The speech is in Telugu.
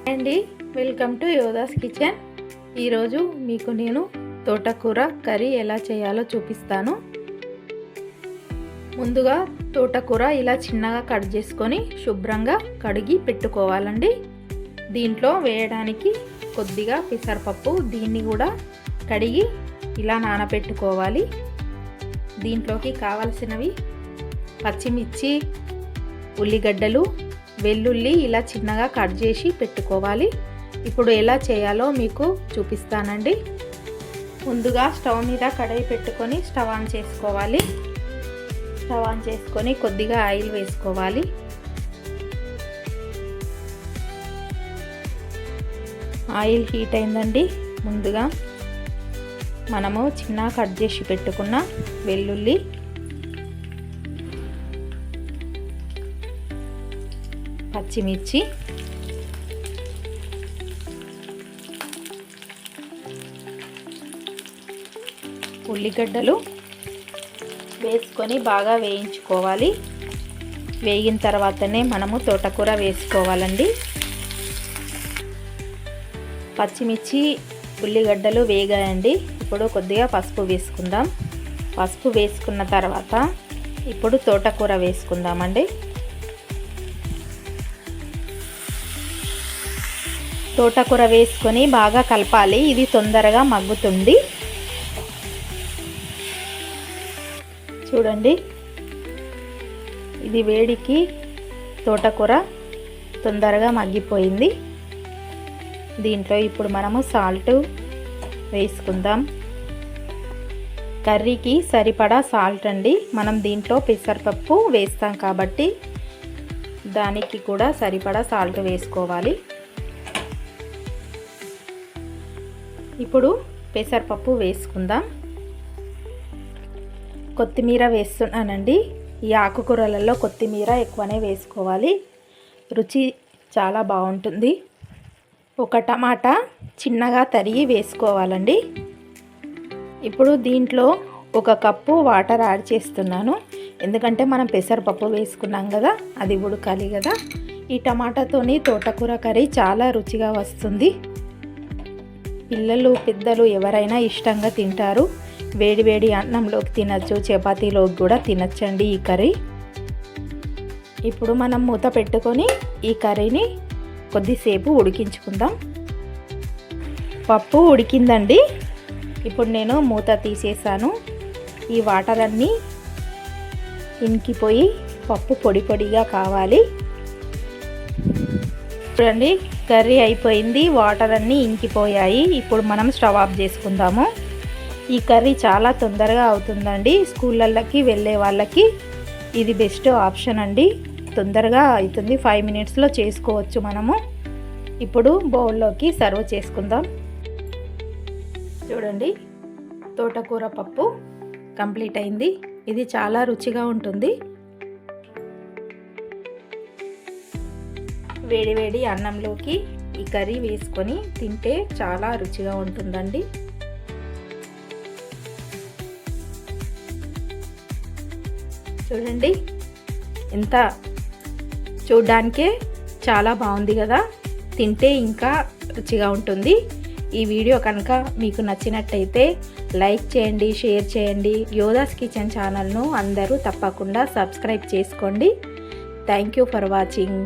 అండి, వెల్కమ్ టు యోధాస్ కిచెన్. ఈరోజు మీకు నేను తోటకూర కర్రీ ఎలా చేయాలో చూపిస్తాను. ముందుగా తోటకూర ఇలా చిన్నగా కట్ చేసుకొని శుభ్రంగా కడిగి పెట్టుకోవాలండి. దీంట్లో వేయడానికి కొద్దిగా పెసరపప్పు, దీన్ని కూడా కడిగి ఇలా నానబెట్టుకోవాలి. దీంట్లోకి కావలసినవి పచ్చిమిర్చి, ఉల్లిగడ్డలు, వెల్లుల్లి ఇలా చిన్నగా కట్ చేసి పెట్టుకోవాలి. ఇప్పుడు ఎలా చేయాలో మీకు చూపిస్తానండి. ముందుగా స్టవ్ మీద కడాయి పెట్టుకొని స్టవ్ ఆన్ చేసుకోవాలి. స్టవ్ ఆన్ చేసుకొని కొద్దిగా ఆయిల్ వేసుకోవాలి. ఆయిల్ హీట్ అయిందండి. ముందుగా మనము చిన్నగా కట్ చేసి పెట్టుకున్న వెల్లుల్లి, పచ్చిమిర్చి, ఉల్లిగడ్డలు వేసుకొని బాగా వేయించుకోవాలి. వేగిన తర్వాతనే మనము తోటకూర వేసుకోవాలండి. పచ్చిమిర్చి, ఉల్లిగడ్డలు వేగాయండి. ఇప్పుడు కొద్దిగా పసుపు వేసుకుందాం. పసుపు వేసుకున్న తర్వాత ఇప్పుడు తోటకూర వేసుకుందామండి. తోటకూర వేసుకొని బాగా కలపాలి. ఇది తొందరగా మగ్గుతుంది. చూడండి, ఇది వేడికి తోటకూర తొందరగా మగ్గిపోయింది. దీంట్లో ఇప్పుడు మనము సాల్ట్ వేసుకుందాం. కర్రీకి సరిపడా సాల్ట్ అండి. మనం దీంట్లో పెసరపప్పు వేస్తాం కాబట్టి దానికి కూడా సరిపడా సాల్ట్ వేసుకోవాలి. ఇప్పుడు పెసరపప్పు వేసుకుందాం. కొత్తిమీర వేస్తున్నానండి. ఈ ఆకుకూరలలో కొత్తిమీర ఎక్కువనే వేసుకోవాలి. రుచి చాలా బాగుంటుంది. ఒక టమాటా చిన్నగా తరిగి వేసుకోవాలండి. ఇప్పుడు దీంట్లో 1 కప్పు వాటర్ యాడ్ చేస్తున్నాను. ఎందుకంటే మనం పెసరపప్పు వేసుకున్నాం కదా, అది ఉడకాలి కదా. ఈ టమాటాతోని తోటకూర కర్రీ చాలా రుచిగా వస్తుంది. పిల్లలు, పెద్దలు ఎవరైనా ఇష్టంగా తింటారు. వేడి వేడి అన్నంలోకి తినచ్చు, చపాతీలోకి కూడా తినచ్చండి ఈ కర్రీ. ఇప్పుడు మనం మూత పెట్టుకొని ఈ కర్రీని కొద్దిసేపు ఉడికించుకుందాం. పప్పు ఉడికిందండి. ఇప్పుడు నేను మూత తీసేసాను. ఈ వాటర్ అన్నీ ఇంకిపోయి పప్పు పొడి పొడిగా కావాలి. చూడండి, కర్రీ అయిపోయింది. వాటర్ అన్నీ ఇంకిపోయాయి. ఇప్పుడు మనం స్టవ్ ఆఫ్ చేసుకుందాము. ఈ కర్రీ చాలా తొందరగా అవుతుందండి. స్కూళ్ళకి వెళ్ళే వాళ్ళకి ఇది బెస్ట్ ఆప్షన్ అండి. తొందరగా అవుతుంది. 5 మినిట్స్లో చేసుకోవచ్చు మనము. ఇప్పుడు బౌల్లోకి సర్వ్ చేసుకుందాం. చూడండి, తోటకూర పప్పు కంప్లీట్ అయింది. ఇది చాలా రుచిగా ఉంటుంది. వేడి వేడి అన్నంలోకి ఈ కర్రీ వేసుకొని తింటే చాలా రుచిగా ఉంటుందండి. చూడండి, ఎంత చూడ్డానికే చాలా బాగుంది కదా. తింటే ఇంకా రుచిగా ఉంటుంది. ఈ వీడియో కనుక మీకు నచ్చినట్టయితే లైక్ చేయండి, షేర్ చేయండి. యోధాస్ కిచెన్ ఛానల్ను అందరూ తప్పకుండా సబ్స్క్రైబ్ చేసుకోండి. Thank you for watching.